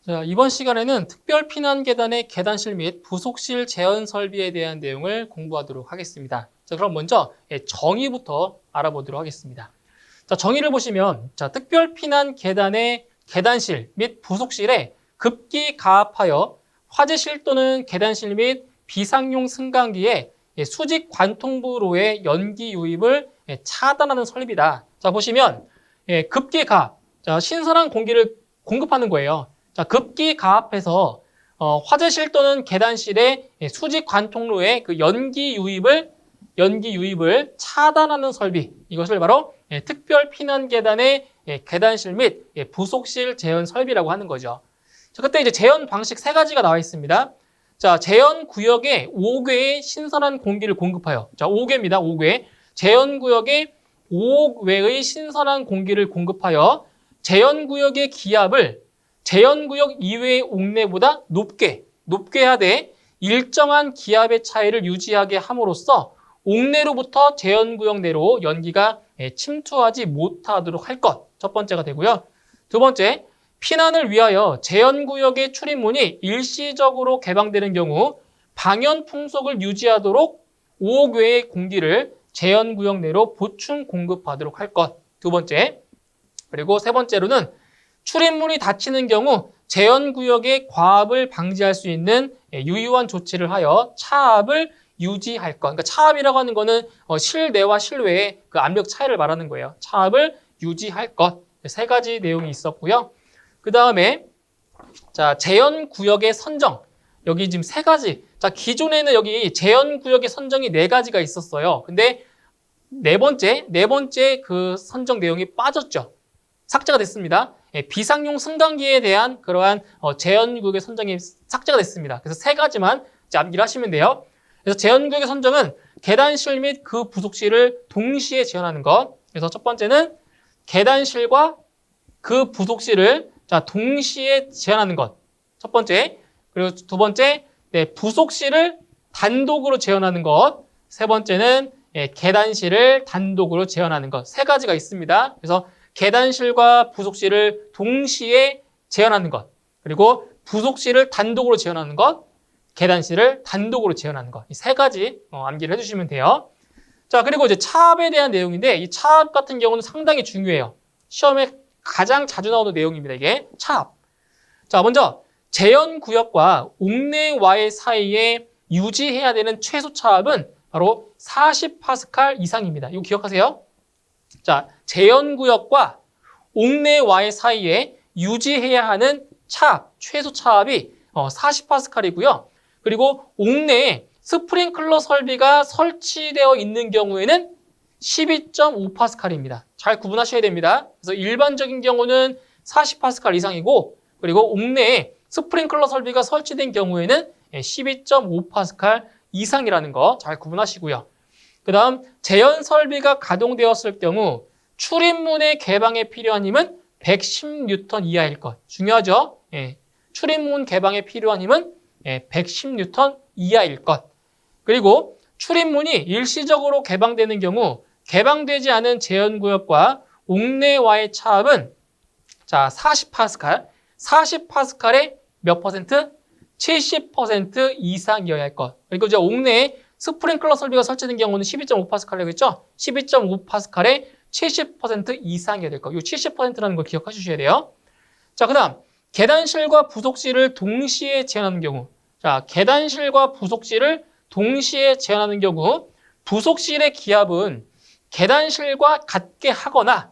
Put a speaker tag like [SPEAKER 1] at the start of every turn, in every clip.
[SPEAKER 1] 자, 이번 시간에는 특별 피난 계단의 계단실 및 부속실 재현 설비에 대한 내용을 공부하도록 하겠습니다. 자, 그럼 먼저 정의부터 알아보도록 하겠습니다. 자, 정의를 보시면 특별 피난 계단의 계단실 및 부속실에 급기 가압하여 화재실 또는 계단실 및 비상용 승강기에 수직 관통부로의 연기 유입을 차단하는 설비다. 자, 보시면 급기 가압, 신선한 공기를 공급하는 거예요. 자, 급기 가압해서 화재실 또는 계단실의 수직 관통로에 그 연기 유입을 차단하는 설비, 이것을 바로 특별 피난 계단의 계단실 및 부속실 재현 설비라고 하는 거죠. 자, 그때 이제 재현 방식 세 가지가 나와 있습니다. 자, 재현 구역에 5궤의 신선한 공기를 공급하여, 자, 5궤입니다. 5궤. 재현 구역에 5궤의 신선한 공기를 공급하여 재현 구역의 기압을 재현구역 이외의 옥내보다 높게 하되 일정한 기압의 차이를 유지하게 함으로써 옥내로부터 재현구역 내로 연기가 침투하지 못하도록 할 것. 첫 번째가 되고요. 두 번째, 피난을 위하여 재현구역의 출입문이 일시적으로 개방되는 경우 방연 풍속을 유지하도록 5궤의 공기를 재현구역 내로 보충 공급하도록 할 것. 두 번째. 그리고 세 번째로는 출입문이 닫히는 경우 재현구역의 과압을 방지할 수 있는 유효한 조치를 하여 차압을 유지할 것. 그러니까 차압이라고 하는 거는 실내와 실외의 그 압력 차이를 말하는 거예요. 차압을 유지할 것. 세 가지 내용이 있었고요. 그 다음에 재현구역의 선정. 여기 지금 세 가지. 자, 기존에는 여기 재현구역의 선정이 네 가지가 있었어요. 근데 네 번째 그 선정 내용이 빠졌죠. 삭제가 됐습니다. 비상용 승강기에 대한 그러한 재현구역의 선정이 삭제가 됐습니다. 그래서 세 가지만 암기를 하시면 돼요. 그래서 재현구역의 선정은 계단실 및 그 부속실을 동시에 재현하는 것. 그래서 첫 번째는 계단실과 그 부속실을 동시에 재현하는 것. 첫 번째. 그리고 두 번째, 부속실을 단독으로 재현하는 것. 세 번째는 계단실을 단독으로 재현하는 것. 세 가지가 있습니다. 그래서 계단실과 부속실을 동시에 재현하는 것, 그리고 부속실을 단독으로 재현하는 것, 계단실을 단독으로 재현하는 것. 이 세 가지 암기를 해주시면 돼요. 자, 그리고 이제 차압에 대한 내용인데 이 차압 같은 경우는 상당히 중요해요. 시험에 가장 자주 나오는 내용입니다. 이게 차압. 자, 먼저 재현구역과 옥내와의 사이에 유지해야 되는 최소 차압은 바로 40파스칼 이상입니다. 이거 기억하세요. 자, 재현구역과 옥내와의 사이에 유지해야 하는 차압, 최소 차압이 40파스칼이고요. 그리고 옥내에 스프링클러 설비가 설치되어 있는 경우에는 12.5파스칼입니다. 잘 구분하셔야 됩니다. 그래서 일반적인 경우는 40파스칼 이상이고, 그리고 옥내에 스프링클러 설비가 설치된 경우에는 12.5파스칼 이상이라는 거 잘 구분하시고요. 그 다음 재현 설비가 가동되었을 경우 출입문의 개방에 필요한 힘은 110N 이하일 것. 중요하죠? 출입문 개방에 필요한 힘은 110N 이하일 것. 그리고 출입문이 일시적으로 개방되는 경우 개방되지 않은 재현구역과 옥내와의 차압은 40파스칼, 40파스칼의 몇 퍼센트? 70% 이상이어야 할 것. 그리고 이제 옥내에 스프링클러 설비가 설치된 경우는 12.5파스칼이라고 했죠? 12.5파스칼의 70% 이상이어야 될 거. 이 70%라는 걸 기억해 주셔야 돼요. 자, 그 다음 계단실과 부속실을 동시에 재현하는 경우. 자, 계단실과 부속실을 동시에 재현하는 경우 부속실의 기압은 계단실과 같게 하거나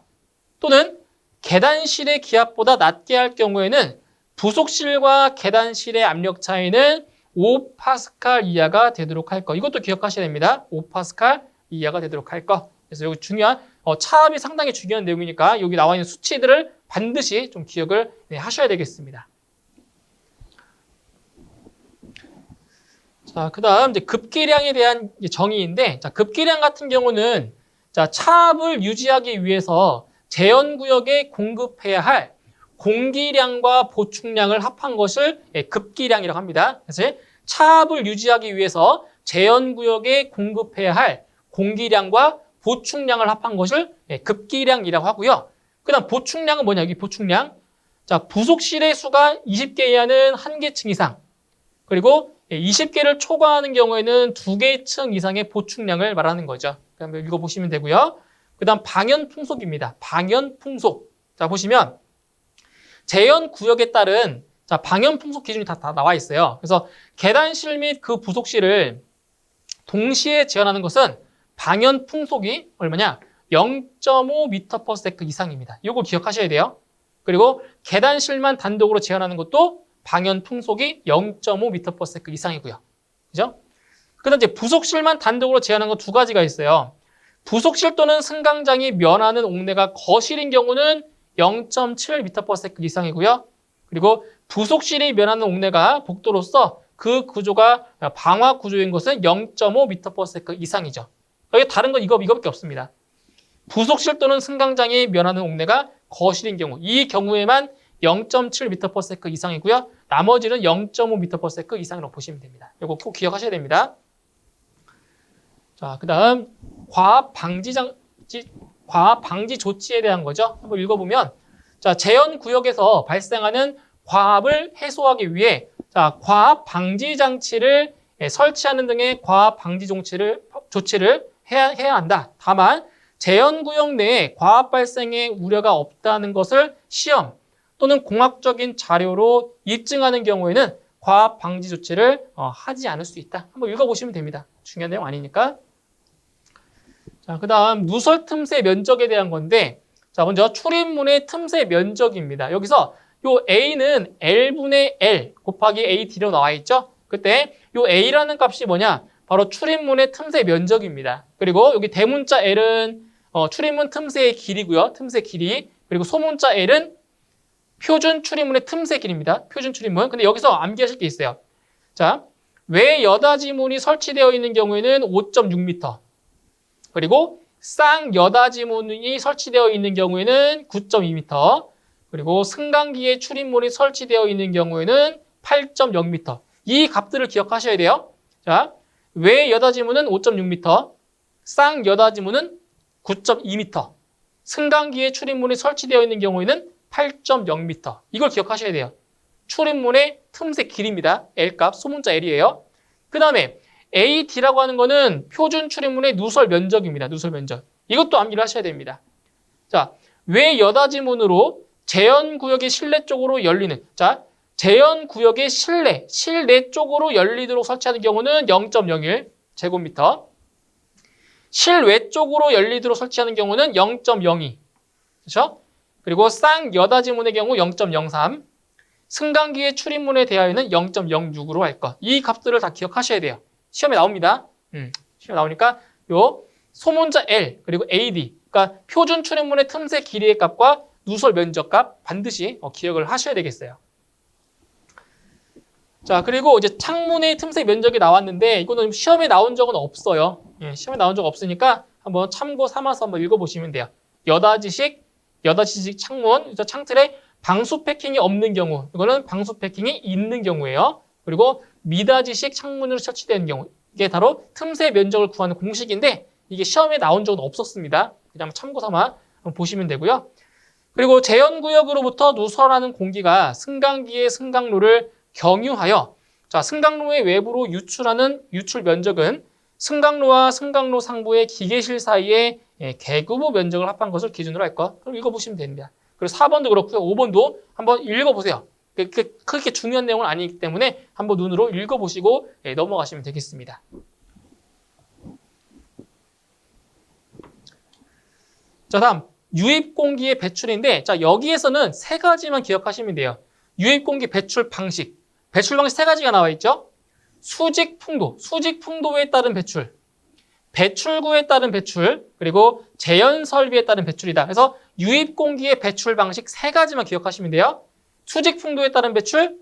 [SPEAKER 1] 또는 계단실의 기압보다 낮게 할 경우에는 부속실과 계단실의 압력 차이는 5파스칼 이하가 되도록 할 것. 이것도 기억하셔야 됩니다. 5파스칼 이하가 되도록 할 것. 그래서 여기 중요한 차압이 상당히 중요한 내용이니까 여기 나와 있는 수치들을 반드시 좀 기억을 하셔야 되겠습니다. 자, 그다음 이제 급기량에 대한 정의인데, 급기량 같은 경우는 차압을 유지하기 위해서 재현구역에 공급해야 할 공기량과 보충량을 합한 것을 급기량이라고 합니다. 그래서 차압을 유지하기 위해서 재현구역에 공급해야 할 공기량과 보충량을 합한 것을 급기량이라고 하고요. 그 다음 보충량은 뭐냐? 여기 보충량. 자, 부속실의 수가 20개 이하는 1개 층 이상, 그리고 20개를 초과하는 경우에는 2개 층 이상의 보충량을 말하는 거죠. 한번 읽어보시면 되고요. 그 다음 방연풍속입니다. 방연풍속. 자, 보시면 제연구역에 따른 자, 방연풍속 기준이 다 나와 있어요. 그래서 계단실 및 그 부속실을 동시에 제한하는 것은 방연풍속이 얼마냐? 0.5m/s 이상입니다. 이걸 기억하셔야 돼요. 그리고 계단실만 단독으로 제한하는 것도 방연풍속이 0.5m/s 이상이고요. 그죠? 그다음 이제 부속실만 단독으로 제한하는 거 두 가지가 있어요. 부속실 또는 승강장이 면하는 옥내가 거실인 경우는 0.7m/s 이상이고요. 그리고 부속실이 면하는 옥내가 복도로서 그 구조가 방화 구조인 것은 0.5m/s 이상이죠. 여기 다른 건 이거밖에 없습니다. 부속실 또는 승강장이 면하는 옥내가 거실인 경우, 이 경우에만 0.7m/s 이상이고요. 나머지는 0.5m/s 이상이라고 보시면 됩니다. 이거 꼭 기억하셔야 됩니다. 자, 그 다음 과압 방지 조치에 대한 거죠. 한번 읽어보면, 자, 제연구역에서 발생하는 과압을 해소하기 위해 자, 과압 방지 장치를 설치하는 등의 과압 방지 조치를 해야 한다. 다만 제연구역 내에 과압 발생의 우려가 없다는 것을 시험 또는 공학적인 자료로 입증하는 경우에는 과압 방지 조치를 하지 않을 수 있다. 한번 읽어보시면 됩니다. 중요한 내용 아니니까. 자, 그 다음 누설 틈새 면적에 대한 건데, 자, 먼저 출입문의 틈새 면적입니다. 여기서 요 A는 L분의 L 곱하기 AD로 나와 있죠? 그때 요 A라는 값이 뭐냐? 바로 출입문의 틈새 면적입니다. 그리고 여기 대문자 L은 출입문 틈새의 길이고요. 틈새 길이. 그리고 소문자 L은 표준 출입문의 틈새 길입니다. 표준 출입문. 근데 여기서 암기하실 게 있어요. 자, 외여닫이문이 설치되어 있는 경우에는 5.6m. 그리고 쌍여닫이문이 설치되어 있는 경우에는 9.2m. 그리고 승강기에 출입문이 설치되어 있는 경우에는 8.0m. 이 값들을 기억하셔야 돼요. 자, 외여닫이문은 5.6m, 쌍여닫이문은 9.2m, 승강기에 출입문이 설치되어 있는 경우에는 8.0m. 이걸 기억하셔야 돼요. 출입문의 틈새 길이입니다. L값, 소문자 L이에요. 그 다음에 AD라고 하는 거는 표준 출입문의 누설 면적입니다. 누설 면적. 이것도 암기를 하셔야 됩니다. 자, 외여닫이문으로 제연구역의 실내 쪽으로 열리는, 자, 제연구역의 실내 쪽으로 열리도록 설치하는 경우는 0.01 제곱미터, 실외 쪽으로 열리도록 설치하는 경우는 0.02, 그렇죠? 그리고 쌍여닫이문의 경우 0.03, 승강기의 출입문에 대하여는 0.06으로 할 것. 이 값들을 다 기억하셔야 돼요. 시험에 나옵니다. 시험에 나오니까 요 소문자 L 그리고 AD, 그러니까 표준 출입문의 틈새 길이의 값과 누설 면적 값 반드시 기억을 하셔야 되겠어요. 자, 그리고 이제 창문의 틈새 면적이 나왔는데 이거는 시험에 나온 적은 없어요. 예, 시험에 나온 적 없으니까 한번 참고 삼아서 한번 읽어보시면 돼요. 여닫이식 창문, 창틀에 방수 패킹이 없는 경우, 이거는 방수 패킹이 있는 경우예요. 그리고 미닫이식 창문으로 설치되는 경우, 이게 바로 틈새 면적을 구하는 공식인데 이게 시험에 나온 적은 없었습니다. 그냥 참고 삼아 한번 보시면 되고요. 그리고 제연구역으로부터 누설하는 공기가 승강기의 승강로를 경유하여, 자, 승강로의 외부로 유출하는 유출 면적은 승강로와 승강로 상부의 기계실 사이의 개구부 면적을 합한 것을 기준으로 할 것. 그럼 읽어보시면 됩니다. 그리고 4번도 그렇고요. 5번도 한번 읽어보세요. 그렇게 중요한 내용은 아니기 때문에 한번 눈으로 읽어보시고 넘어가시면 되겠습니다. 자, 다음 유입공기의 배출인데, 자, 여기에서는 세 가지만 기억하시면 돼요. 유입공기 배출 방식. 배출 방식 세 가지가 나와 있죠. 수직풍도, 수직풍도에 따른 배출, 배출구에 따른 배출, 그리고 제연설비에 따른 배출이다. 그래서 유입공기의 배출 방식 세 가지만 기억하시면 돼요. 수직풍도에 따른 배출,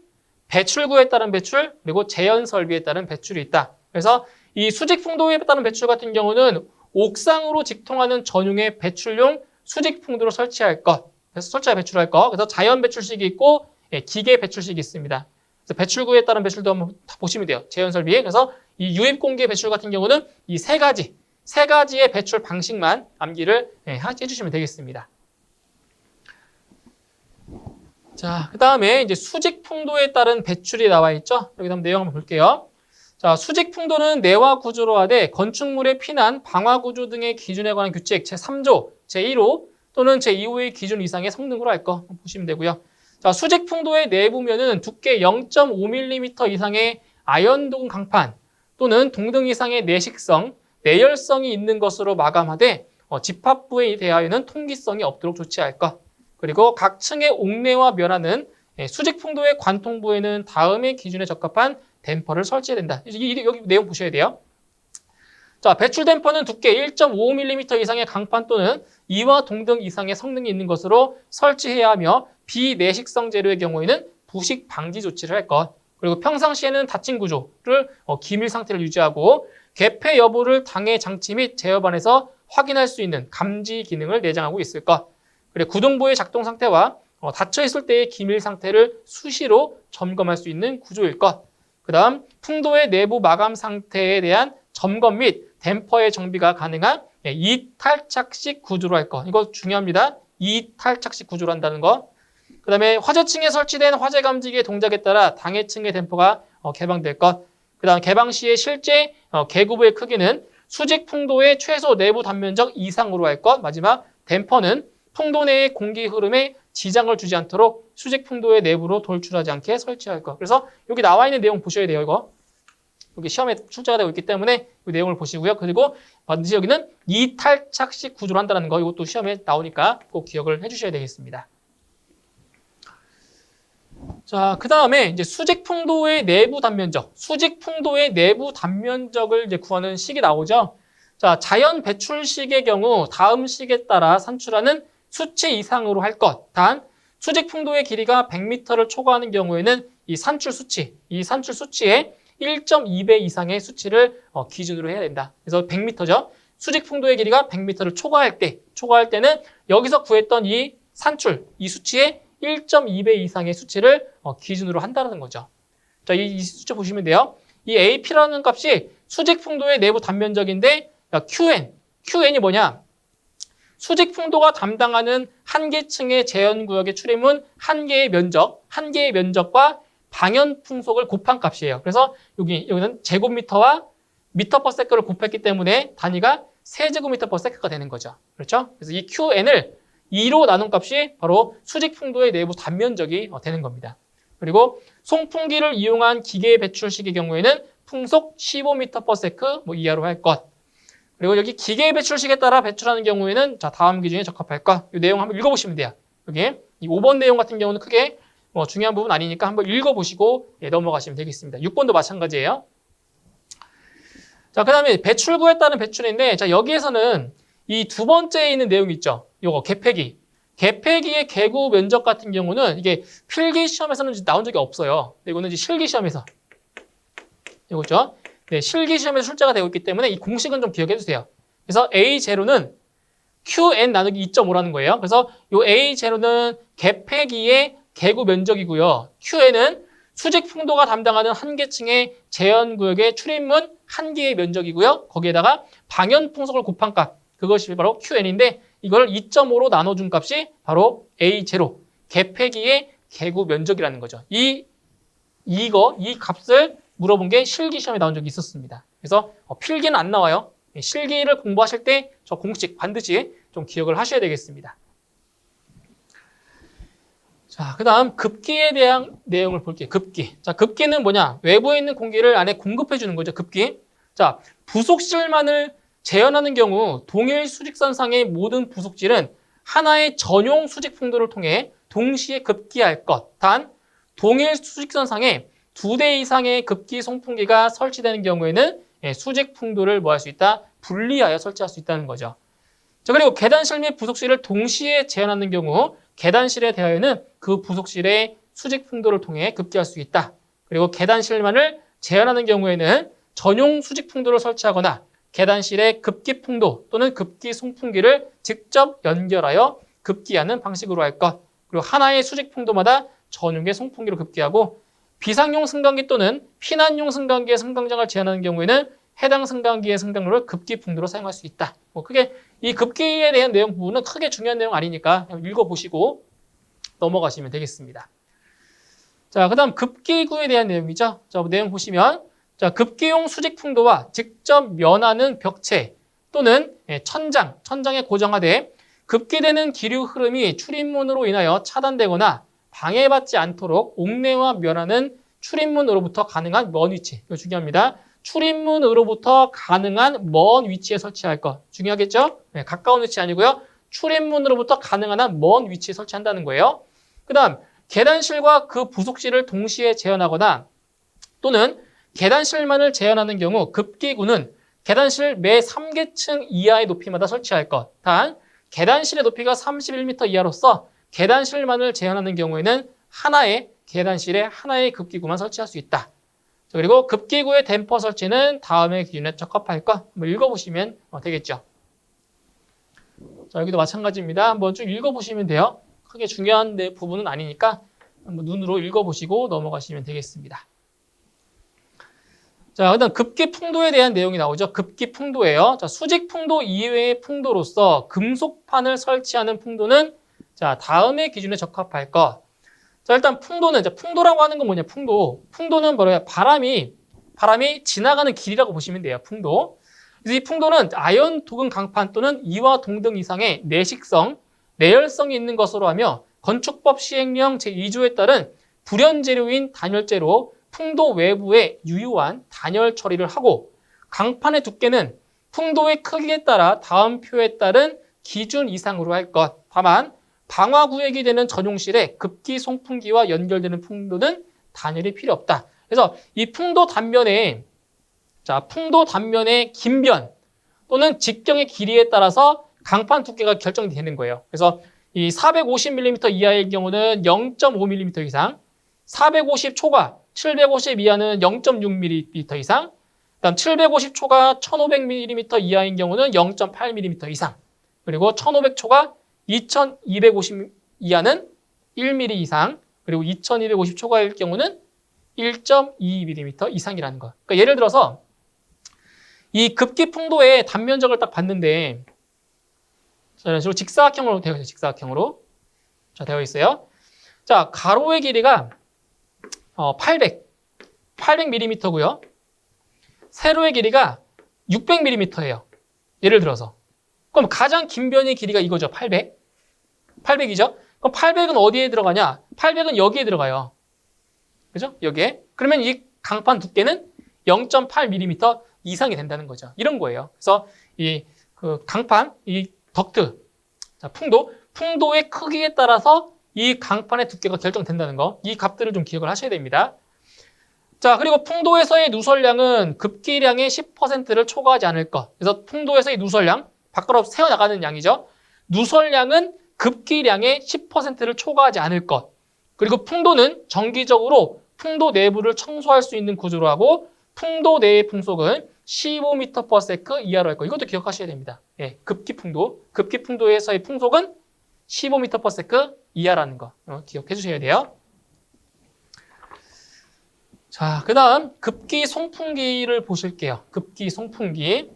[SPEAKER 1] 배출구에 따른 배출, 그리고 제연설비에 따른 배출이 있다. 그래서 이 수직풍도에 따른 배출 같은 경우는 옥상으로 직통하는 전용의 배출용 수직풍도를 설치할 것. 그래서 설치할 배출할 것. 그래서 자연 배출식이 있고 기계 배출식이 있습니다. 그래서 배출구에 따른 배출도 한번 다 보시면 돼요. 제연설비에. 그래서 이 유입공기 배출 같은 경우는 이 세 가지의 배출 방식만 암기를 해주시면 되겠습니다. 자, 그 다음에 이제 수직 풍도에 따른 배출이 나와 있죠. 여기 한번 내용 한번 볼게요. 자, 수직 풍도는 내화 구조로 하되 건축물의 피난, 방화 구조 등의 기준에 관한 규칙 제3조, 제1호 또는 제2호의 기준 이상의 성능으로 할 거 보시면 되고요. 자, 수직 풍도의 내부면은 두께 0.5mm 이상의 아연동 강판 또는 동등 이상의 내식성, 내열성이 있는 것으로 마감하되 집합부에 대하여는 통기성이 없도록 조치할 것. 그리고 각 층의 옥내와 면하는 수직 풍도의 관통부에는 다음의 기준에 적합한 댐퍼를 설치해야 된다. 여기 내용 보셔야 돼요. 자, 배출 댐퍼는 두께 1.5mm 이상의 강판 또는 이와 동등 이상의 성능이 있는 것으로 설치해야 하며 비내식성 재료의 경우에는 부식 방지 조치를 할 것. 그리고 평상시에는 닫힌 구조를 기밀 상태를 유지하고 개폐 여부를 당해 장치 및 제어반에서 확인할 수 있는 감지 기능을 내장하고 있을 것. 그리고 구동부의 작동 상태와 닫혀 있을 때의 기밀 상태를 수시로 점검할 수 있는 구조일 것. 그 다음 풍도의 내부 마감 상태에 대한 점검 및 댐퍼의 정비가 가능한 이탈착식 구조로 할 것. 이거 중요합니다. 이탈착식 구조로 한다는 거. 그 다음에 화재층에 설치된 화재 감지기의 동작에 따라 당해층의 댐퍼가 개방될 것. 그 다음 개방 시의 실제 개구부의 크기는 수직 풍도의 최소 내부 단면적 이상으로 할 것. 마지막 댐퍼는 풍도 내의 공기 흐름에 지장을 주지 않도록 수직 풍도의 내부로 돌출하지 않게 설치할 것. 그래서 여기 나와 있는 내용 보셔야 돼요, 이거. 여기 시험에 출제가 되고 있기 때문에 이 내용을 보시고요. 그리고 반드시 여기는 이탈착식 구조로 한다는 거, 이것도 시험에 나오니까 꼭 기억을 해주셔야 되겠습니다. 자, 그 다음에 이제 수직 풍도의 내부 단면적, 수직 풍도의 내부 단면적을 이제 구하는 식이 나오죠. 자, 자연 배출식의 경우 다음 식에 따라 산출하는 수치 이상으로 할 것. 단, 수직 풍도의 길이가 100m를 초과하는 경우에는 이 산출 수치의 1.2배 이상의 수치를 기준으로 해야 된다. 그래서 100m죠. 수직 풍도의 길이가 100m를 초과할 때는 여기서 구했던 이 산출, 이 수치의 1.2배 이상의 수치를 기준으로 한다는 거죠. 자, 이 수치 보시면 돼요. 이 AP라는 값이 수직 풍도의 내부 단면적인데 QN이 뭐냐? 수직 풍도가 담당하는 한 개 층의 재현구역의 출입문 한 개의 면적과 방연 풍속을 곱한 값이에요. 그래서 여기는 제곱미터와 미터 퍼 세크를 곱했기 때문에 단위가 세제곱미터 퍼 세크가 되는 거죠. 그렇죠? 그래서 이 QN을 2로 나눈 값이 바로 수직 풍도의 내부 단면적이 되는 겁니다. 그리고 송풍기를 이용한 기계 배출식의 경우에는 풍속 15m per sec 이하로 할 것. 그리고 여기 기계 배출식에 따라 배출하는 경우에는 자, 다음 기준에 적합할 것. 이 내용 한번 읽어보시면 돼요. 여기 이 5번 내용 같은 경우는 크게 중요한 부분 아니니까 한번 읽어보시고 넘어가시면 되겠습니다. 6번도 마찬가지예요. 자, 그 다음에 배출구에 따른 배출인데, 자, 여기에서는 이 두 번째에 있는 내용이 있죠. 요거 개폐기의 개구 면적 같은 경우는 이게 필기 시험에서는 나온 적이 없어요. 이거는 이제 실기 시험에서 이거죠. 네, 실기 시험에서 출제가 되고 있기 때문에 이 공식은 좀 기억해 주세요. 그래서 A0는 QN 나누기 2.5라는 거예요. 그래서 요 A0는 개폐기의 개구 면적이고요. QN은 수직 풍도가 담당하는 한 개층의 재현구역의 출입문 한 개의 면적이고요. 거기에다가 방연 풍속을 곱한 값, 그것이 바로 QN인데 이걸 2.5로 나눠준 값이 바로 A0, 개폐기의 개구 면적이라는 거죠. 이 값을 물어본 게 실기 시험에 나온 적이 있었습니다. 그래서 필기는 안 나와요. 실기를 공부하실 때 저 공식 반드시 좀 기억을 하셔야 되겠습니다. 자, 그 다음 급기에 대한 내용을 볼게요. 급기. 자, 급기는 뭐냐? 외부에 있는 공기를 안에 공급해 주는 거죠. 급기. 자, 부속실만을 재현하는 경우 동일 수직선상의 모든 부속질은 하나의 전용 수직 풍도를 통해 동시에 급기할 것. 단, 동일 수직선상에 2대 이상의 급기 송풍기가 설치되는 경우에는 수직 풍도를 뭐 할 수 있다? 분리하여 설치할 수 있다는 거죠. 자, 그리고 계단실 및 부속실을 동시에 재현하는 경우 계단실에 대하여는 그 부속실의 수직 풍도를 통해 급기할 수 있다. 그리고 계단실만을 재현하는 경우에는 전용 수직 풍도를 설치하거나 계단실의 급기 풍도 또는 급기 송풍기를 직접 연결하여 급기하는 방식으로 할 것. 그리고 하나의 수직 풍도마다 전용의 송풍기로 급기하고 비상용 승강기 또는 피난용 승강기의 승강장을 제한하는 경우에는 해당 승강기의 승강로를 급기 풍도로 사용할 수 있다. 크게 이 급기에 대한 내용 부분은 크게 중요한 내용 아니니까 읽어보시고 넘어가시면 되겠습니다. 자, 그 다음 급기구에 대한 내용이죠. 자, 내용 보시면 자, 급기용 수직 풍도와 직접 면하는 벽체 또는 천장에 고정하되 급기되는 기류 흐름이 출입문으로 인하여 차단되거나 방해받지 않도록 옥내와 면하는 출입문으로부터 가능한 먼 위치. 이거 중요합니다. 출입문으로부터 가능한 먼 위치에 설치할 것. 중요하겠죠? 네, 가까운 위치 아니고요. 출입문으로부터 가능한 한 먼 위치에 설치한다는 거예요. 그 다음 계단실과 그 부속실을 동시에 재현하거나 또는 계단실만을 재현하는 경우 급기구는 계단실 매 3계층 이하의 높이마다 설치할 것. 단 계단실의 높이가 31m 이하로서 계단실만을 재현하는 경우에는 계단실에 하나의 급기구만 설치할 수 있다. 그리고 급기구의 댐퍼 설치는 다음의 기준에 적합할 것. 한번 읽어보시면 되겠죠. 자, 여기도 마찬가지입니다. 한번 쭉 읽어보시면 돼요. 크게 중요한 부분은 아니니까 한번 눈으로 읽어보시고 넘어가시면 되겠습니다. 자, 그다음 급기 풍도에 대한 내용이 나오죠. 급기 풍도예요. 자, 수직 풍도 이외의 풍도로서 금속판을 설치하는 풍도는 자, 다음의 기준에 적합할 것. 자, 일단 풍도는 풍도라고 하는 건 뭐냐? 풍도는 뭐예요? 바람이 지나가는 길이라고 보시면 돼요. 풍도. 그래서 이 풍도는 아연 도금 강판 또는 이와 동등 이상의 내열성이 있는 것으로 하며 건축법 시행령 제2조에 따른 불연재료인 단열재로 풍도 외부에 유효한 단열 처리를 하고 강판의 두께는 풍도의 크기에 따라 다음 표에 따른 기준 이상으로 할 것. 다만 방화구역이 되는 전용실에 급기 송풍기와 연결되는 풍도는 단열이 필요 없다. 그래서 이 풍도 단면의 긴변 또는 직경의 길이에 따라서 강판 두께가 결정이 되는 거예요. 그래서 이 450mm 이하의 경우는 0.5mm 이상, 450 초과 750 이하는 0.6mm 이상, 그다음 750 초과 1500mm 이하인 경우는 0.8mm 이상, 그리고 1500 초과 2250 이하는 1mm 이상, 그리고 2250 초과일 경우는 1.22mm 이상이라는 거. 그러니까 예를 들어서 이 급기 풍도의 단면적을 딱 봤는데 이런 식으로 직사각형으로 되어 있어요. 직사각형으로. 자, 되어 있어요. 자, 가로의 길이가 800mm고요. 세로의 길이가 600mm예요. 예를 들어서. 그럼 가장 긴 변의 길이가 이거죠. 800이죠. 그럼 800은 어디에 들어가냐? 800은 여기에 들어가요. 그죠? 여기에. 그러면 이 강판 두께는 0.8mm 이상이 된다는 거죠. 이런 거예요. 그래서 이 강판, 이 덕트, 자, 풍도의 크기에 따라서 이 강판의 두께가 결정된다는 거. 이 값들을 좀 기억을 하셔야 됩니다. 자, 그리고 풍도에서의 누설량은 급기량의 10%를 초과하지 않을 것. 그래서 풍도에서의 누설량, 밖으로 새어나가는 양이죠. 누설량은 급기량의 10%를 초과하지 않을 것. 그리고 풍도는 정기적으로 풍도 내부를 청소할 수 있는 구조로 하고 풍도 내의 풍속은 15m/s 이하로 할 것. 이것도 기억하셔야 됩니다. 예, 급기풍도에서의 풍속은 15m/s 이하라는 거 기억해 주셔야 돼요. 자, 그 다음 급기 송풍기를 보실게요. 급기 송풍기.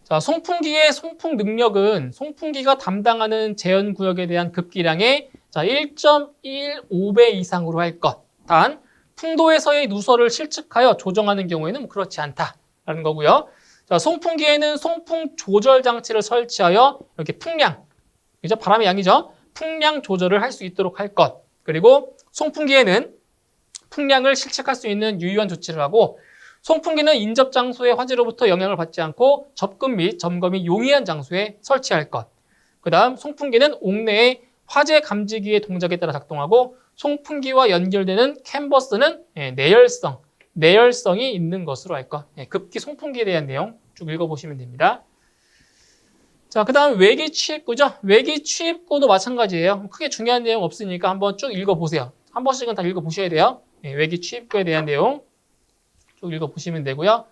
[SPEAKER 1] 자, 송풍기의 송풍 능력은 송풍기가 담당하는 재현 구역에 대한 급기량의 1.15배 이상으로 할 것. 단 풍도에서의 누설을 실측하여 조정하는 경우에는 그렇지 않다라는 거고요. 자, 송풍기에는 송풍 조절 장치를 설치하여 이렇게 풍량, 그죠? 바람의 양이죠. 풍량 조절을 할 수 있도록 할 것. 그리고 송풍기에는 풍량을 실측할 수 있는 유효한 조치를 하고 송풍기는 인접 장소의 화재로부터 영향을 받지 않고 접근 및 점검이 용이한 장소에 설치할 것. 그 다음 송풍기는 옥내의 화재 감지기의 동작에 따라 작동하고 송풍기와 연결되는 캔버스는 내열성이 있는 것으로 할 것. 급기 송풍기에 대한 내용 쭉 읽어보시면 됩니다. 자, 그 다음 외기 취입구죠. 외기 취입구도 마찬가지예요. 크게 중요한 내용 없으니까 한번 쭉 읽어보세요. 한 번씩은 다 읽어보셔야 돼요. 외기 취입구에 대한 내용 쭉 읽어보시면 되고요.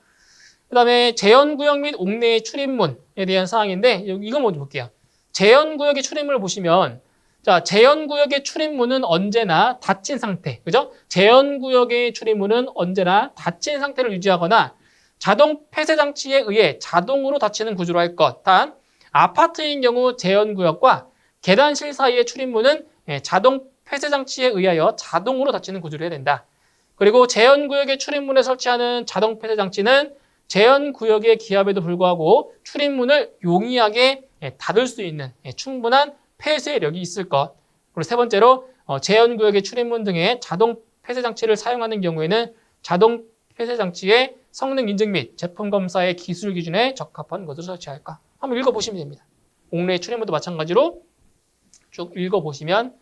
[SPEAKER 1] 그 다음에 재현구역 및 옥내의 출입문에 대한 사항인데 이거 먼저 볼게요. 재현구역의 출입문을 보시면 자, 재현구역의 출입문은 언제나 닫힌 상태, 그죠? 재현구역의 출입문은 언제나 닫힌 상태를 유지하거나 자동 폐쇄 장치에 의해 자동으로 닫히는 구조로 할 것. 단 아파트인 경우 재현구역과 계단실 사이의 출입문은 자동 폐쇄 장치에 의하여 자동으로 닫히는 구조를 해야 된다. 그리고 제한구역의 출입문에 설치하는 자동 폐쇄 장치는 제한구역의 기압에도 불구하고 출입문을 용이하게 닫을 수 있는 충분한 폐쇄력이 있을 것. 그리고 세 번째로 제한구역의 출입문 등의 자동 폐쇄 장치를 사용하는 경우에는 자동 폐쇄 장치의 성능 인증 및 제품 검사의 기술 기준에 적합한 것을 설치할까. 한번 읽어보시면 됩니다. 옥내 출입문도 마찬가지로 쭉 읽어보시면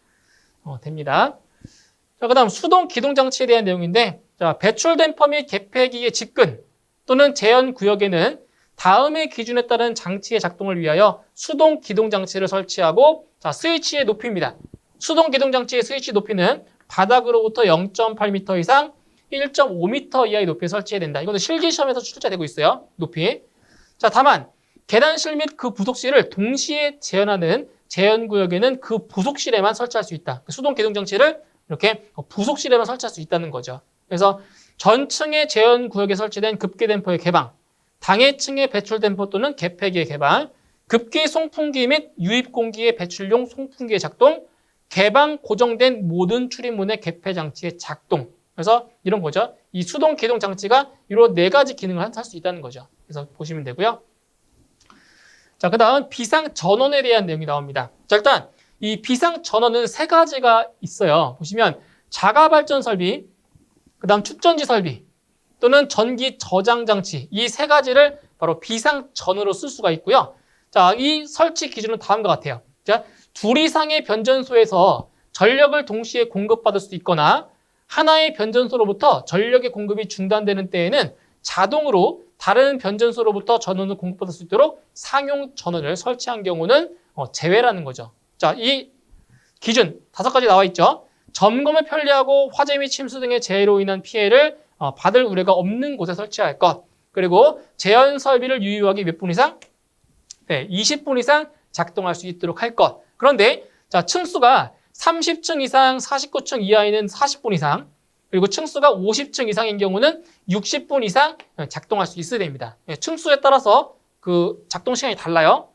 [SPEAKER 1] 됩니다. 자, 그 다음 수동 기동 장치에 대한 내용인데, 자, 배출댐퍼 및 개폐기의 직근 또는 제한 구역에는 다음의 기준에 따른 장치의 작동을 위하여 수동 기동 장치를 설치하고, 자, 스위치의 높이입니다. 수동 기동 장치의 스위치 높이는 바닥으로부터 0.8m 이상 1.5m 이하의 높이에 설치해야 된다. 이것도 실기시험에서 출제되고 있어요. 높이. 자, 다만 계단실 및 그 부속실을 동시에 제한하는 제한구역에는 그 부속실에만 설치할 수 있다. 수동 기동 장치를 이렇게 부속실에만 설치할 수 있다는 거죠. 그래서 전층의 제한구역에 설치된 급기댐퍼의 개방, 당해층의 배출댐퍼 또는 개폐기의 개방, 급기 송풍기 및 유입공기의 배출용 송풍기의 작동, 개방 고정된 모든 출입문의 개폐 장치의 작동. 그래서 이런 거죠. 이 수동 기동 장치가 이런 4가지 기능을 할 수 있다는 거죠. 그래서 보시면 되고요. 자, 그 다음 비상 전원에 대한 내용이 나옵니다. 자, 일단 이 비상 전원은 3가지가 있어요. 보시면 자가 발전 설비, 그 다음 축전지 설비 또는 전기 저장 장치, 이 3가지를 바로 비상 전원으로 쓸 수가 있고요. 자, 이 설치 기준은 다음과 같아요. 자, 2 이상의 변전소에서 전력을 동시에 공급받을 수 있거나 하나의 변전소로부터 전력의 공급이 중단되는 때에는 자동으로 다른 변전소로부터 전원을 공급받을 수 있도록 상용 전원을 설치한 경우는 제외라는 거죠. 자, 이 기준 5가지 나와 있죠. 점검을 편리하고 화재 및 침수 등의 재해로 인한 피해를 받을 우려가 없는 곳에 설치할 것. 그리고 제한 설비를 유효하게 몇 분 이상? 20분 이상 작동할 수 있도록 할 것. 그런데 자, 층수가 30층 이상 49층 이하에는 40분 이상, 그리고 층수가 50층 이상인 경우는 60분 이상 작동할 수 있어야 됩니다. 층수에 따라서 그 작동 시간이 달라요.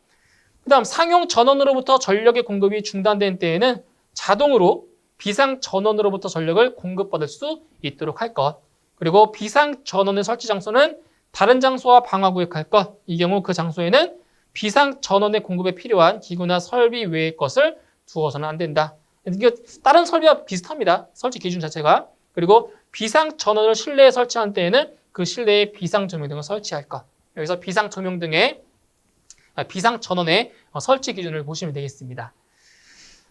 [SPEAKER 1] 그 다음 상용 전원으로부터 전력의 공급이 중단된 때에는 자동으로 비상 전원으로부터 전력을 공급받을 수 있도록 할 것. 그리고 비상 전원의 설치 장소는 다른 장소와 방화구역할 것. 이 경우 그 장소에는 비상 전원의 공급에 필요한 기구나 설비 외의 것을 두어서는 안 된다. 이게 다른 설비와 비슷합니다. 설치 기준 자체가. 그리고 비상 전원을 실내에 설치한 때에는 그 실내에 비상 조명 등을 설치할 것. 여기서 비상 조명 등의 비상 전원의 설치 기준을 보시면 되겠습니다.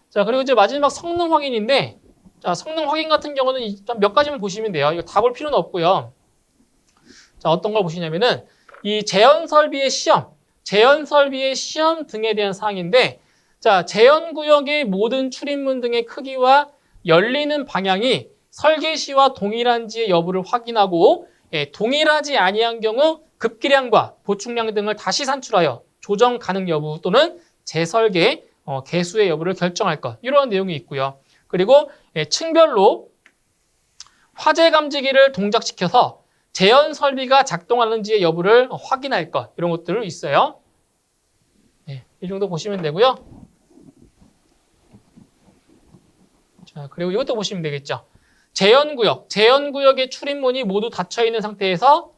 [SPEAKER 1] 자, 그리고 이제 마지막 성능 확인인데, 자, 성능 확인 같은 경우는 몇 가지만 보시면 돼요. 이거 다 볼 필요는 없고요. 자, 어떤 걸 보시냐면은 이 제한 설비의 시험 등에 대한 사항인데, 자, 제한 구역의 모든 출입문 등의 크기와 열리는 방향이 설계 시와 동일한지의 여부를 확인하고, 동일하지 아니한 경우 급기량과 보충량 등을 다시 산출하여 조정 가능 여부 또는 재설계, 개수의 여부를 결정할 것. 이런 내용이 있고요. 그리고 층별로 화재 감지기를 동작시켜서 제한 설비가 작동하는지의 여부를 확인할 것. 이런 것들을 있어요. 이 정도 보시면 되고요. 자, 그리고 이것도 보시면 되겠죠. 제한구역의 출입문이 모두 닫혀있는 상태에서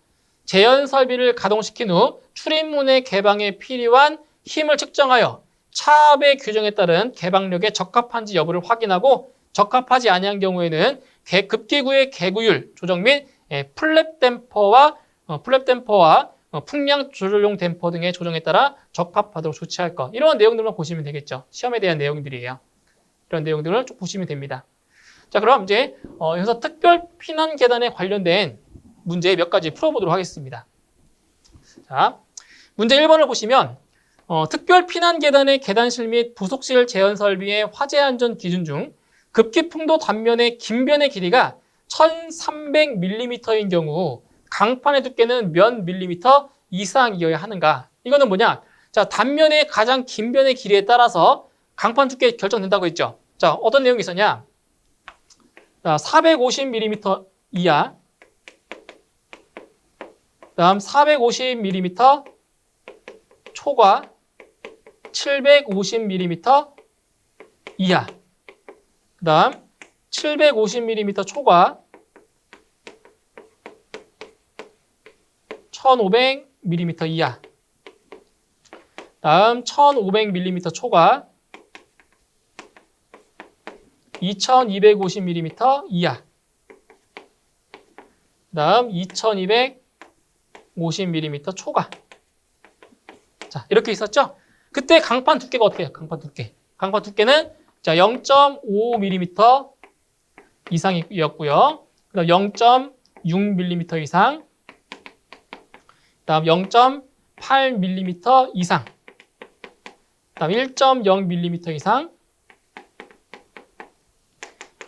[SPEAKER 1] 제한 설비를 가동시킨 후 출입문의 개방에 필요한 힘을 측정하여 차압의 규정에 따른 개방력에 적합한지 여부를 확인하고, 적합하지 아니한 경우에는 급기구의 개구율 조정 및 플랩 댐퍼와 풍량 조절용 댐퍼 등의 조정에 따라 적합하도록 조치할 것. 이런 내용들만 보시면 되겠죠. 시험에 대한 내용들이에요. 이런 내용들을 쭉 보시면 됩니다. 자, 그럼 이제 여기서 특별 피난 계단에 관련된 문제 몇 가지 풀어보도록 하겠습니다. 자, 문제 1번을 보시면 특별 피난 계단의 계단실 및 부속실 제한 설비의 화재 안전 기준 중 급기풍도 단면의 긴변의 길이가 1300mm인 경우 강판의 두께는 몇 밀리미터 이상이어야 하는가? 이거는 뭐냐? 자, 단면의 가장 긴 변의 길이에 따라서 강판 두께 결정된다고 했죠. 자, 어떤 내용이 있었냐? 자, 450mm 이하, 다음 450mm 초과, 750mm 이하. 그 다음 750mm 초과 1500mm 이하. 다음 1500mm 초과 2250mm 이하. 다음 2250mm 초과. 자, 이렇게 있었죠? 그때 강판 두께가 어떻게 해요? 강판 두께. 강판 두께는 자, 0.55mm 이상이었고요. 그다음 0.6mm 이상. 다음 0.8mm 이상. 다음 1.0mm 이상.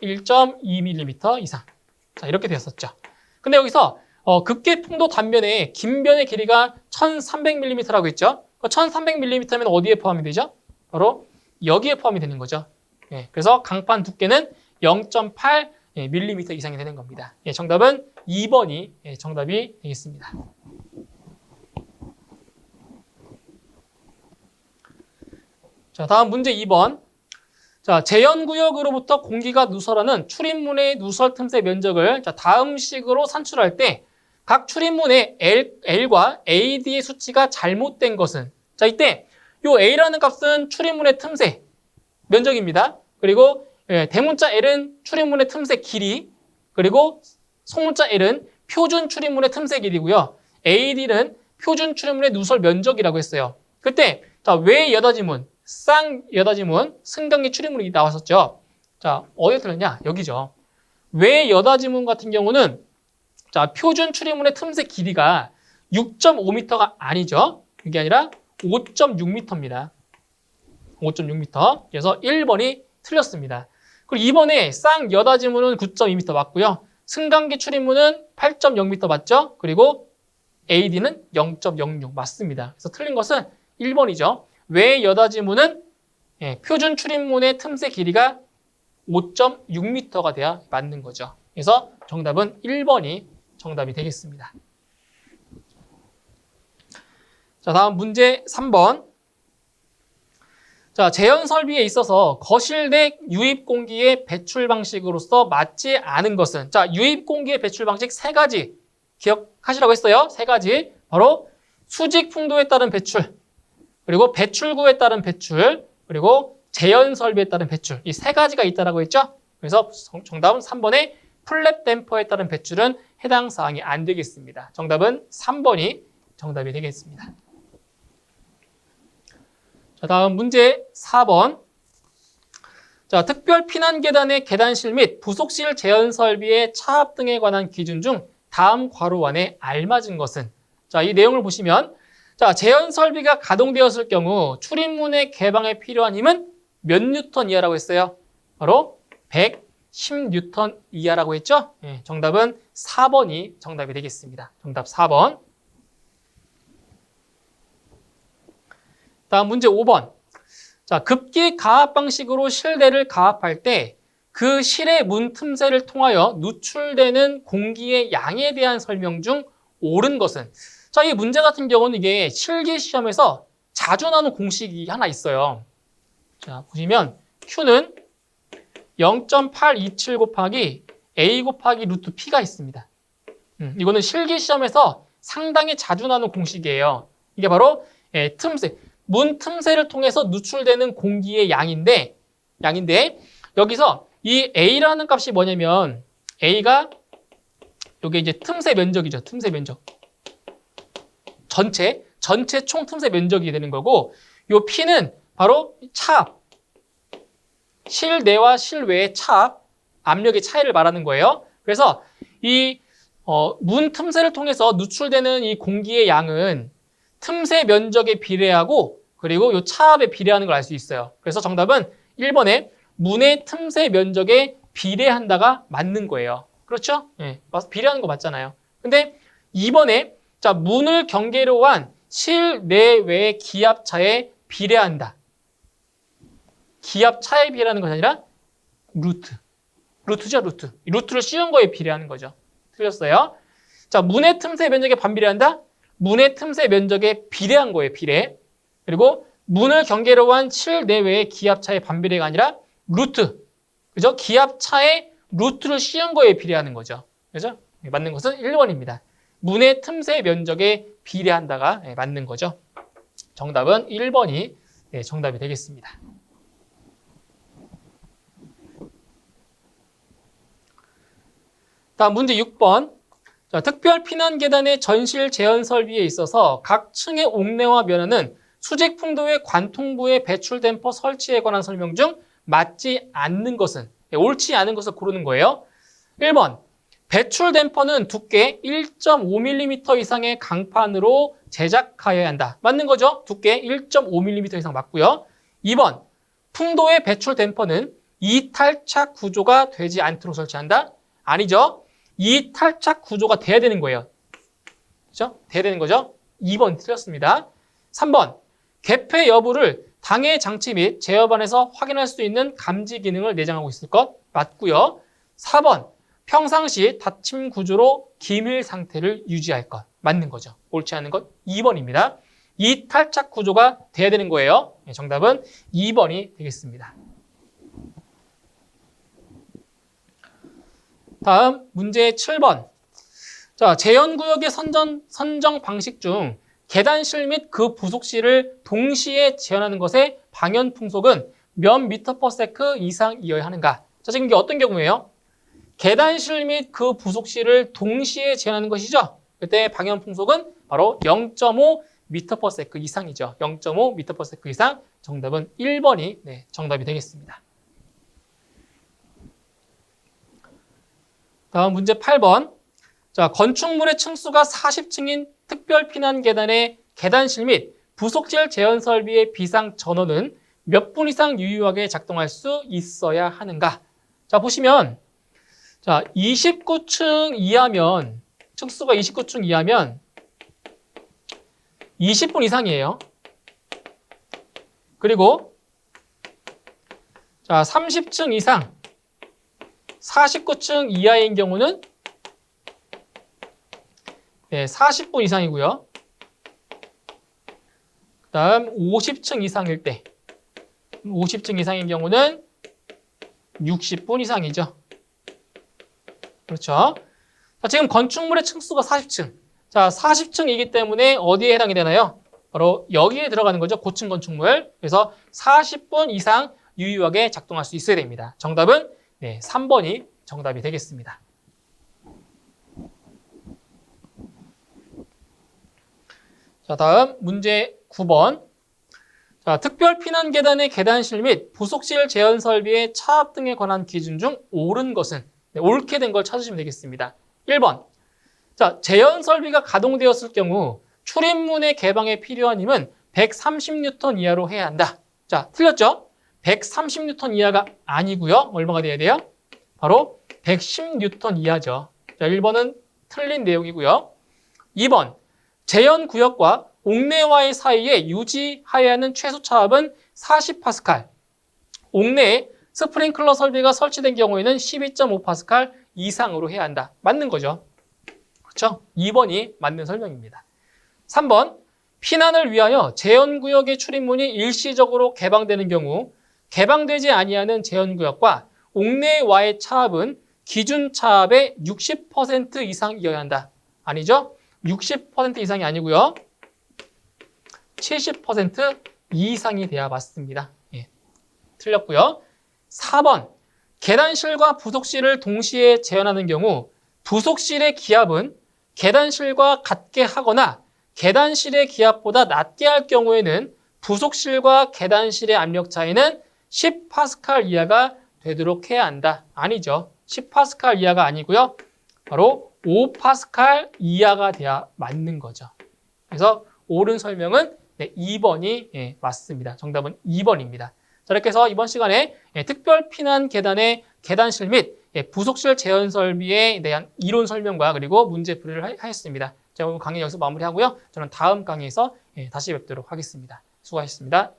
[SPEAKER 1] 1.2mm 이상. 자, 이렇게 되었었죠. 근데 여기서 급계 풍도 단면에 긴 변의 길이가 1300mm라고 했죠. 1300mm면 어디에 포함이 되죠? 바로 여기에 포함이 되는 거죠. 예, 그래서 강판 두께는 0.8mm 이상이 되는 겁니다. 예, 정답은 2번이 정답이 되겠습니다. 자, 다음 문제 2번. 자, 제연구역으로부터 공기가 누설하는 출입문의 누설 틈새 면적을 자, 다음 식으로 산출할 때 각 출입문의 L과 AD의 수치가 잘못된 것은 자, 이때 요 A라는 값은 출입문의 틈새 면적입니다. 그리고 대문자 L은 출입문의 틈새 길이, 그리고 소문자 L은 표준 출입문의 틈새 길이고요. AD는 표준 출입문의 누설 면적이라고 했어요. 그때 자, 왜 여닫이문, 쌍여닫이문, 승강기 출입문이 나왔었죠. 자, 어디에 들렸냐? 여기죠. 왜 여닫이문 같은 경우는 자, 표준 출입문의 틈새 길이가 6.5m가 아니죠. 그게 아니라 5.6m입니다. 5.6m. 그래서 1번이 틀렸습니다. 그리고 2번에 쌍여닫이문은 9.2m 맞고요. 승강기 출입문은 8.0m 맞죠? 그리고 AD는 0.06 맞습니다. 그래서 틀린 것은 1번이죠. 왜 여닫이문은 표준 출입문의 틈새 길이가 5.6m가 돼야 맞는 거죠. 그래서 정답은 1번이 정답이 되겠습니다. 자, 다음 문제 3번. 자, 제연 설비에 있어서 거실 내 유입 공기의 배출 방식으로서 맞지 않은 것은 자, 유입 공기의 배출 방식 3가지 기억하시라고 했어요. 3가지. 바로 수직 풍도에 따른 배출, 그리고 배출구에 따른 배출, 그리고 제연 설비에 따른 배출. 이 3가지가 있다라고 했죠. 그래서 정답은 3번의 플랩 댐퍼에 따른 배출은 해당 사항이 안 되겠습니다. 정답은 3번이 정답이 되겠습니다. 자, 다음 문제 4번. 자, 특별 피난 계단의 계단실 및 부속실 제연 설비의 차압 등에 관한 기준 중 다음 괄호 안에 알맞은 것은 자, 이 내용을 보시면 자, 제연 설비가 가동되었을 경우 출입문의 개방에 필요한 힘은 몇 뉴턴 이하라고 했어요? 바로 110뉴턴 이하라고 했죠? 네, 정답은 4번이 정답이 되겠습니다. 정답 4번. 다음 문제 5번. 자, 급기 가압 방식으로 실내를 가압할 때 그 실의 문 틈새를 통하여 누출되는 공기의 양에 대한 설명 중 옳은 것은 자, 이 문제 같은 경우는 이게 실기 시험에서 자주 나오는 공식이 하나 있어요. 자, 보시면 Q는 0.827 곱하기 A 곱하기 루트 P가 있습니다. 이거는 실기 시험에서 상당히 자주 나오는 공식이에요. 이게 바로 틈새, 문 틈새를 통해서 누출되는 공기의 양인데 여기서 이 A라는 값이 뭐냐면 A가 이게 이제 틈새 면적이죠. 틈새 면적. 전체 총 틈새 면적이 되는 거고 요 P는 바로 차압. 실내와 실외의 차압, 압력의 차이를 말하는 거예요. 그래서 이 문 틈새를 통해서 누출되는 이 공기의 양은 틈새 면적에 비례하고 그리고 이 차압에 비례하는 걸 알 수 있어요. 그래서 정답은 1번에 문의 틈새 면적에 비례한다가 맞는 거예요. 그렇죠? 네, 비례하는 거 맞잖아요. 근데 2번에 자, 문을 경계로 한 실내외 기압차에 비례한다. 기압차에 비례하는 것이 아니라 루트죠, 루트. 루트를 씌운 거에 비례하는 거죠. 틀렸어요. 자, 문의 틈새 면적에 반비례한다? 문의 틈새 면적에 비례한 거예요, 비례. 그리고 문을 경계로 한 실내외의 기압차의 반비례가 아니라 루트. 그죠? 기압차의 루트를 씌운 거에 비례하는 거죠. 그죠? 맞는 것은 1번입니다. 문의 틈새 면적에 비례한다가 맞는 거죠. 정답은 1번이 정답이 되겠습니다. 다음 문제 6번. 자, 특별 피난 계단의 전실 제한 설비에 있어서 각 층의 옥내와 면화는 수직 풍도의 관통부의 배출 댐퍼 설치에 관한 설명 중 맞지 않는 것은, 옳지 않은 것을 고르는 거예요. 1번. 배출 댐퍼는 두께 1.5mm 이상의 강판으로 제작하여야 한다. 맞는 거죠? 두께 1.5mm 이상 맞고요. 2번. 풍도의 배출 댐퍼는 이탈착 구조가 되지 않도록 설치한다. 아니죠? 이탈착 구조가 돼야 되는 거예요. 그렇죠? 돼야 되는 거죠? 2번 틀렸습니다. 3번. 개폐 여부를 당해 장치 및 제어반에서 확인할 수 있는 감지 기능을 내장하고 있을 것 맞고요. 4번. 평상시 닫힘 구조로 기밀 상태를 유지할 것 맞는 거죠. 옳지 않은 것 2번입니다. 이탈착 구조가 돼야 되는 거예요. 정답은 2번이 되겠습니다. 다음 문제 7번. 자, 재현구역의 선정 방식 중 계단실 및 그 부속실을 동시에 재현하는 것의 방현 풍속은 몇 미터 퍼 세크 이상이어야 하는가? 자, 지금 이게 어떤 경우예요? 계단실 및 그 부속실을 동시에 재현하는 것이죠. 그때 방현 풍속은 바로 0.5 미터 퍼 세크 이상이죠. 0.5 미터 퍼 세크 이상. 정답은 1번이 정답이 되겠습니다. 다음 문제 8번. 자, 건축물의 층수가 40층인 특별 피난 계단의 계단실 및 부속실 재현 설비의 비상 전원은 몇 분 이상 유효하게 작동할 수 있어야 하는가? 자, 보시면 자, 29층 이하면 층수가 29층 이하면 20분 이상이에요. 그리고 자, 30층 이상 49층 이하인 경우는 40분 이상이고요. 그 다음 50층 이상일 때 50층 이상인 경우는 60분 이상이죠. 그렇죠. 자, 지금 건축물의 층수가 40층. 자, 40층이기 때문에 어디에 해당이 되나요? 바로 여기에 들어가는 거죠. 고층 건축물. 그래서 40분 이상 유효하게 작동할 수 있어야 됩니다. 정답은 3번이 정답이 되겠습니다. 자, 다음 문제 9번. 자, 특별 피난 계단의 계단실 및 부속실 재현 설비의 차압 등에 관한 기준 중 옳은 것은 옳게 된 걸 찾으시면 되겠습니다. 1번. 자, 재현 설비가 가동되었을 경우 출입문의 개방에 필요한 힘은 130N 이하로 해야 한다. 자, 틀렸죠? 130N 이하가 아니고요. 얼마가 돼야 돼요? 바로 110N 이하죠. 자, 1번은 틀린 내용이고요. 2번. 재현 구역과 옥내와의 사이에 유지하여야 하는 최소 차압은 40파스칼. 옥내에 스프링클러 설비가 설치된 경우에는 12.5파스칼 이상으로 해야 한다. 맞는 거죠. 그렇죠? 2번이 맞는 설명입니다. 3번. 피난을 위하여 재현구역의 출입문이 일시적으로 개방되는 경우 개방되지 아니하는 재현구역과 옥내와의 차압은 기준 차압의 60% 이상이어야 한다. 아니죠? 60% 이상이 아니고요. 70% 이상이 돼야 맞습니다. 틀렸고요. 4번. 계단실과 부속실을 동시에 재현하는 경우 부속실의 기압은 계단실과 같게 하거나 계단실의 기압보다 낮게 할 경우에는 부속실과 계단실의 압력 차이는 10파스칼 이하가 되도록 해야 한다. 아니죠. 10파스칼 이하가 아니고요. 바로 5파스칼 이하가 돼야 맞는 거죠. 그래서 옳은 설명은 2번이 맞습니다. 정답은 2번입니다. 자, 이렇게 해서 이번 시간에 특별 피난 계단의 계단실 및 부속실 재현 설비에 대한 이론 설명과 그리고 문제 풀이를 하였습니다. 자, 오늘 강의 여기서 마무리하고요. 저는 다음 강의에서 다시 뵙도록 하겠습니다. 수고하셨습니다.